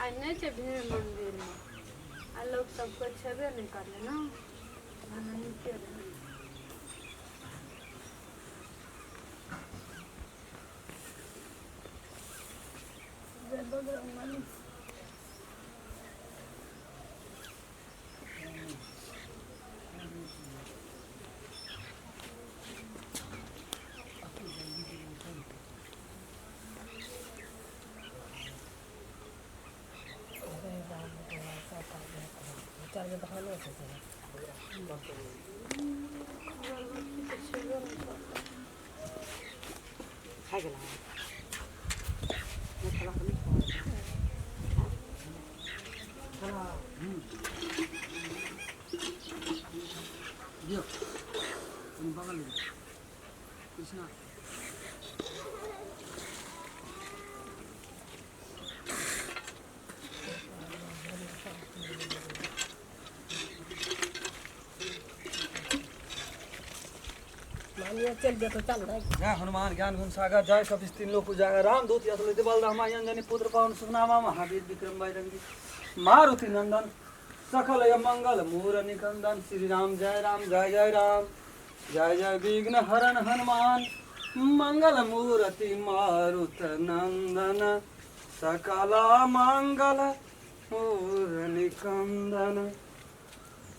आज नहीं छे भीड़ मंदिर में आ लोग सबको छेबे नहीं करले ना खाना नीचे रहे। जय बजरंगबली। खाई गेला मैं खाना नहीं खाना दियो तुम बगल में कृष्णा चल गया तो चल रहा जय हनुमान ज्ञान गुण सागर जय कपीस तीन लोक उजागर राम दूत असुलित बल रामायण जनि पुत्र पवन सुनामा महावीर विक्रम बैरंगी मारुति नंदन सकल मंगल मूर निकंदन श्री राम जय जय राम जय जय विघ्न हरण हनुमान मंगल मूर्ति मारुत नंदन सकल मंगल मूर निकंदन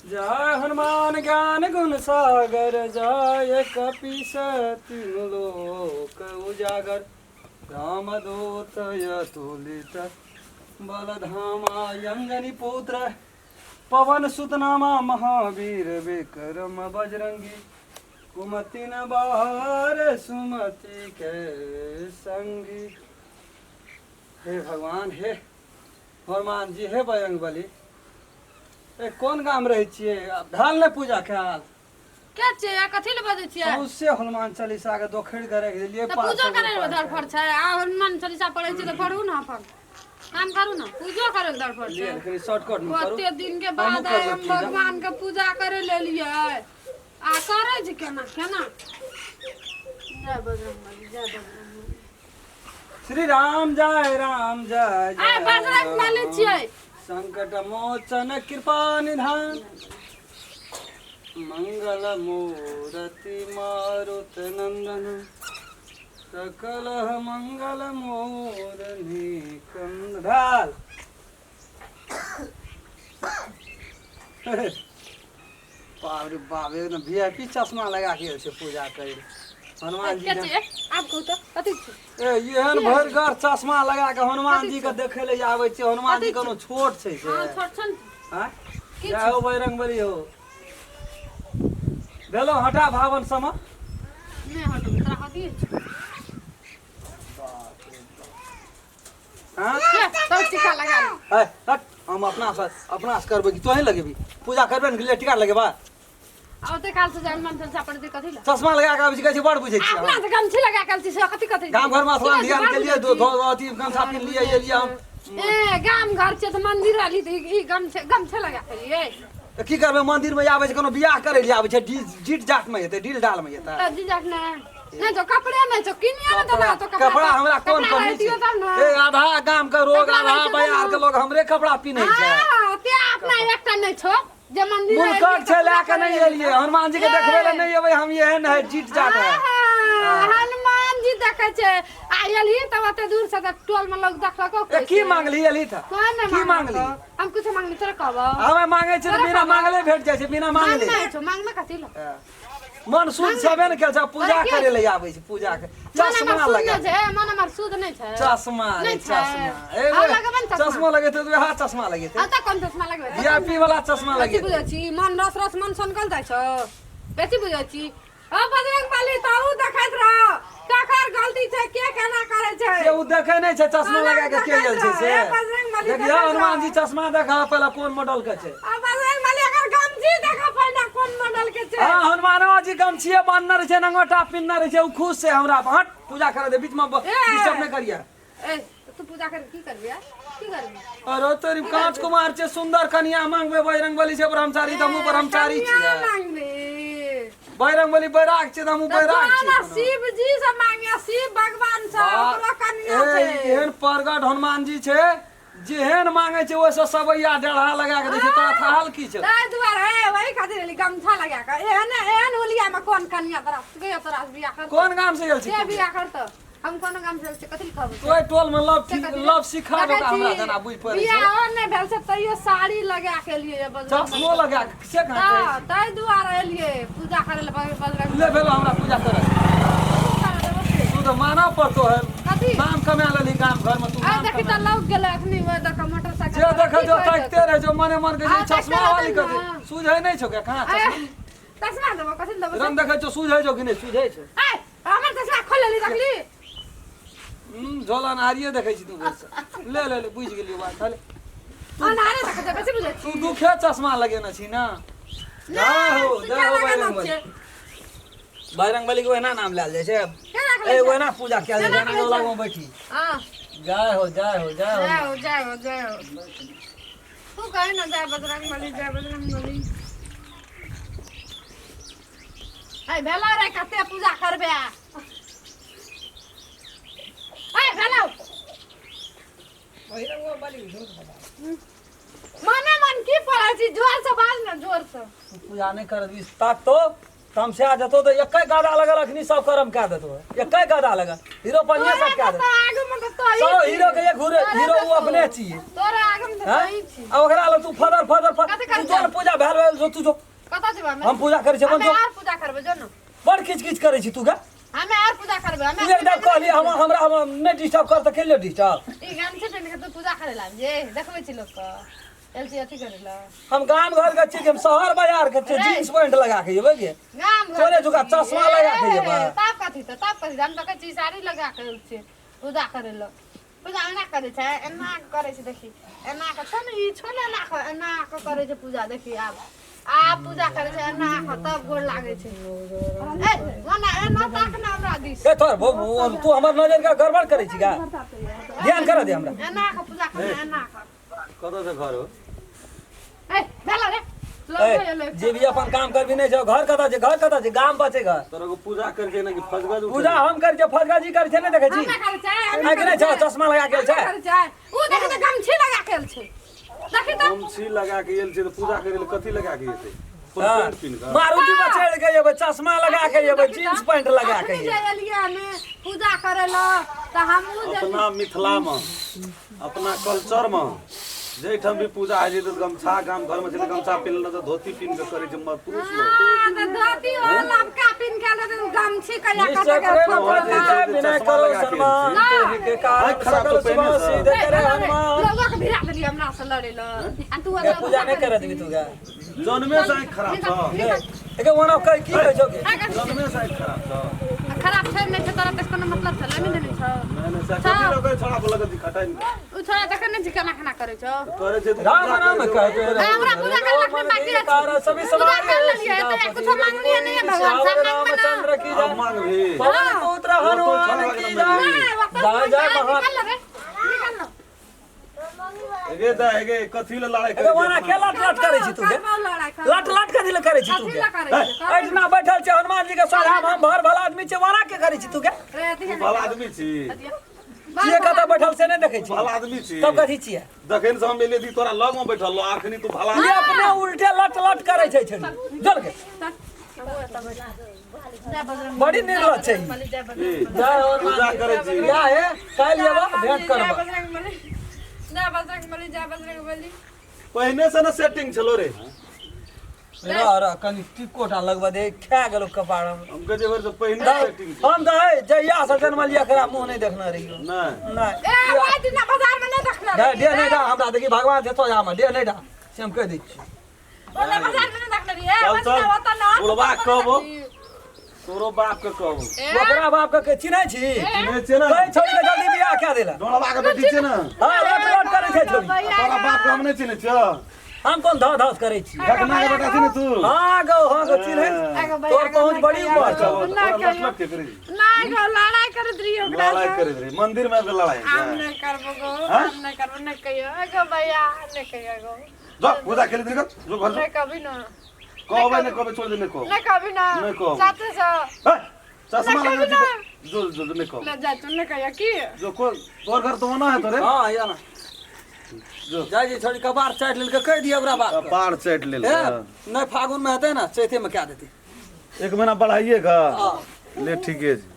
जय हनुमान ज्ञान गुण सागर जय कपीस तीन लोक उजागर रामदूत अतुलित बलधामा अंजनी पुत्र पवन सुत नामा महावीर विक्रम बजरंगी कुमति न बाहर सुमति के संगी। हे भगवान हे हनुमान जी हे बजरंगबली कौन काम रहे छिए ढाल ने पूजा ख्याल क्या छे कथि ले बजे छिए उससे हनुमान चालीसा के दोखड़ करे के लिए तो पूजा करे ले धर फर छै आ हनुमान चालीसा पढ़े छी तो पढ़ू ना अपन काम करू ना पूजा करे ले धर फर छै लिए शॉर्टकट में करू कते दिन के बाद आए हम भगवान के पूजा करे ले लिए आ करे छी केना केना। जय बजरंगबली जय बजरंगबली। श्री राम जय आ बजरंगबली छिए संकट मोचन कृपा निधान मंगल मूर्ति मारुत नंदन सकल मंगल मूर्ति कंधाल बाबरे बाबे न वीआईपी चश्मा लगा के से पूजा करे हनुमान जी आप कहू तो कथि छी ए एहन भरगर चश्मा लगा के हनुमान जी के देखे ले आवे छै हनुमान जी कोनो छोट छै से हां छोट छन हां जय हो बजरंगबली हो भेलो हटा भावन सम नहीं हटो तोरा हदी हां तो टीका लगा ली है हट हम अपना से करबै कि तोही लगेबी पूजा करबे न लिए टिका लगेबा आवते काल से हनुमान चालीसा पढ़ते कथि ले चश्मा लगा के आबै छी कहै छी बड़ बुझै छी अपना से गमछी लगा के छी कथि कथि गांव घर में थोड़ा ध्यान के लिए दो अथी गमछा पिन लिए ये लिए हम ए गाम घर छै त मंदिर वाली त ई गमछे लगा के लिए त की करबै मंदिर में आबै छै कोनो बियाह करे लिए आबै छै जीट जाट में हेतै डील डाल में हेतै त जी जाक ना नहीं तो कपड़े में तो किनिया ना तो ना तो कपड़ा हमरा कोन कमी छै ए आधा गाम के रोग आधा बिहार के लोग हमरे कपड़ा पिनै छै हां ते अपना एकटा नहीं छो जे मंदिर मुलकट छै ला के नहीं एलिए हनुमान जी के देखबे ले नहीं एबै हम एहन है जीट जाट है हनुमान जी देखे छै आयली त ओते दूर से टोल में लोग देखलको की मांगली एली त की मांगली हम कुछ मांगली तोरा कहबो हमें मांगे छै बिना मांगले भेट जाय छै बिना मांगले नहीं छो मांगना कथि ल मन शुद्ध छबे न केल छै पूजा करे ले आबै छै पूजा के चश्मा लगा छै मन हमर शुद्ध नहीं छै चश्मा रे चश्मा ए चश्मा लगेते तो हां चश्मा लगेते आता कोन चश्मा लगबे वीआईपी वाला चश्मा कथि लगेते बुझै छी मन रस रस मन सनकल जाय छ कथि बुझै छी ओ बजरंगबली ताऊ देखैत रह ककर गलती छै के केना करे छै से उ देखे नहीं छै चश्मा लगा के के गेल छै से देखियो हनुमान जी चश्मा देखा पहला कोन मॉडल के छै ओ बजरंगबली अगर गमछी देखा पहिने कोन मॉडल के छै हां हनुमान जी गमछिए बांधने छै नंगोटा पिन्हने रहे छै उ खुश से हमरा हट पूजा करे दे बीच में डिस्टर्ब नहीं करिया ए तू पूजा कर की करबे की करबे अरे तोरी कांच कुमार छै सुंदर कन्या मांगबे बजरंगबली छै ब्रह्मचारी त हमहु ब्रह्मचारी छियै बजरंगबली बैराग छै त हमहु बैराग छियै शिव जी से मांगे शिव भगवान से ओकरा कन्या छै एहन प्रगट हनुमान जी छै जेहन मांगे छै ओइसे सबैया डेढ़ा लगा के दै छै तोरा थाल की छै ताहि दुआरे हे वही खातिर एली गमछा लगा के एहन होलिया में कौन कन्या तोरा बियाह कर कोन गाम से गेल छी के बियाह करत हम कोन गाम से कथि कहब तोय टोल में लव सिखा दो हमरा जना बुझ पड़े छै बियाह और नहीं भेल से तैयो साड़ी लगा के लिए चश्मो लगा के से कहां ताहि दुआरे एलिए पूजा करे ले बजरंग ले भेलो हमरा पूजा करे तू तो माना पड़तो है कथि नाम कमा लेली काम घर में तू आ देखि त लौक गेल अखनी वो देख मोटरसाइकिल जे देख जो ताकते रहे जो मने मन के चश्मा वाली कर सुझै नहीं छौ के कहां चश्मा देबो कथि देबो रंग देखे छौ सुझै छौ कि नहीं सुझै छौ ए हमर चश्मा खोल लेली देखली झोला नारिये देखै छी तू ले ले ले बुझ गेली बात खाली अनारे देख दे बेसी बुझै तू दुखे चश्मा लगेना छी ना जय हो बजरंग बली के ना नाम लेल जाय छै ए ओना पूजा कैल जाय ना लग में बैठी हां जय हो जय हो जय हो जय हो जय हो जय हो तू कहे ना जय बजरंग बली ए भेला रे कते पूजा करबे ए भेला बहिरंगवा बली मने मन की पड़ै छी जोर से बाज ना जोर से पूजा नहीं करबी ताक तो तम से आ जतो तो एकै गादा लगा रखनी सब कर्म का देतो एकै गादा लगा हीरो पनिया सब का दे आगे में तो सब हीरो के एक हीरो वो अपने छी तोरा आगे में तो नहीं छी आ ओकरा ल तू फदर तू जोन पूजा भेल जो तू जो कता जेबा हम पूजा करै छै बन जो हम पूजा करबे जो न बड़ किच करै छी तू का हमें और पूजा करबे हमें तू एकदम कहली हमरा नहीं डिस्टर्ब कर त केलियो डिस्टर्ब ई गाम से पेन के तू पूजा करे ला जे देखबै छी लोग का एलसी अथी करे ला हम गांव घर के छी हम शहर बाजार के छी जींस पैंट लगा के जेबै के गाम घर तोरे जुका चश्मा लगा के जेबै ताप कथी हम तो कच्ची साड़ी लगा के छै पूजा करे ला पूजा एना करे छै एना करे छै देखी एना के छ न ई छोले एना के करे छै पूजा देखी आप पूजा करे छै एना के तब गोर लागे छै ए मना एना ताक ना हमरा दिस ए तोर तू हमर नजर का गड़बड़ करै छी का ध्यान कर दे हमरा एना के पूजा करे एना के कतौ से घर हो ए भेला रे जे भी अपन काम करबी नहीं छौ घर कता छै गाम बचे घर तोरा को पूजा कर छै ना कि फजगज उठे पूजा हम कर जे फजगा जी कर छै नहीं देखै छी हम करे छै आ कि नहीं छौ चश्मा लगा के छै करे छै ऊ देख त गमछी लगा के छै देखि त हम छी लगा के एल छै तो पूजा करे ले कथि लगा के एतै फुल हाँ। पैंट पिन का मारुति पर चढ़ के जेबै चश्मा लगा के जेबै जींस पैंट लगा के जे एलिया में पूजा करे ला त हमहु जे अपना मिथिला में अपना कल्चर में जेठम भी पूजा है जे तो गमछा गाम घर में चले गमछा पिन तो धोती पिन के करे छै पुरुष लोग त धोती और लबका पिन के ले गमछी कया निश्चय करे न बिना करो सम्मान तेरी के कार सकल सुबह सीधे करे हनुमान लोगों के भिड़ा देली हमरा से लड़े ला आ तू ये पूजा नहीं करे दी तू का जन्मे से खराब छ एके वना कह की कहै छौ के जन्मे से खराब छ खराब छै नहीं छै तोरा कोनो मतलब छ लेनी देनी छ मैंने से कथि लोग छोड़ा बोला के दिखाता नहीं उ छोरा देख न जी केना खाना करे छ करे छै तो राम नाम कहते हमरा पूजा करे लक्ष्मी बाकी है कार सभी सवाल कर लिया तो कुछ मांगनी नहीं है भगवान से रामचंद्र की हम मांग भी पवन पुत्र हनुमान की जय जय महान निकल लो एगे दा एगे कथि ले लड़ाई एके वना के लट करे छी तू के लट कथि ले करे छी तू के ऐठना बैठल छै हनुमान जी के सोझा हम भर भला आदमी छै वना के करे छी तू के भला आदमी छी जे कतऽ बैठल से नहीं देखै छी भला आदमी छी तब कथि छियै दखन से हम एले दी तोरा लग में बैठल लो आखनी तू भला ये अपने उल्टे लट करे छै छड़ी जल के बड़ी निर्लज छै जय पूजा करे छी या है काल येबा भेंट करबा जय बजरंग बली पहले से ना सेटिंग छलो रे रा कनी टिकोटा लगवा दे खा गेलो कपाड़ हम के जेवर से पहले सेटिंग छ हम दे जइया से जन्मलिया करा मुंह नहीं देखना रहियो नहीं नहीं ए ओइ दिन बाजार में नहीं देखले दे नहीं दा हमरा देखी भगवान देतो जा हम दे नहीं दा से हम कह दै छी ओले बाजार में नहीं देखले रे चल बच्चा होता ना चल बुढ़वा कहबो तोरो बाप के कहबो ओकरा बाप के चिन्है छी चिन्है छै ना कहि छोड़ी के जल्दी बियाह कए देला डोलवा के बेटी छै ना हां लट करे छै छोड़ी तोरा बाप के हम नहीं चिन्है छ हम कोन धा धास करे छी घटना के बेटा छै ना तू हां गो चिन्है तोर पहुंच बड़ी ऊपर छ मतलब के करी नहीं गो लड़ाई करत रही ओकरा लड़ाई करे रे मंदिर में भी लड़ाई हम नहीं करबो गो हम नहीं करबो नहीं कहियो गो भैया नहीं कहियो गो जो पूजा खेली दी जो घर नहीं कभी ना कहबे नहीं कहबे छोड़ दे नहीं कहो नहीं कभी ना नहीं कहो। साथे से चश्मा नहीं लगा कभी दी जो नहीं कहो ले जा तू नहीं कहियो की जो को तोर घर तो होना है तोरे हां या ना जो जाय जी छोड़ी कपार चाट लेल के कह दिए ओकरा बात कपार चाट लेल नहीं फागुन में हेतै ना चैते में क्या देती 1 महीना बढ़ाइएगा हाँ। ले ठीके छै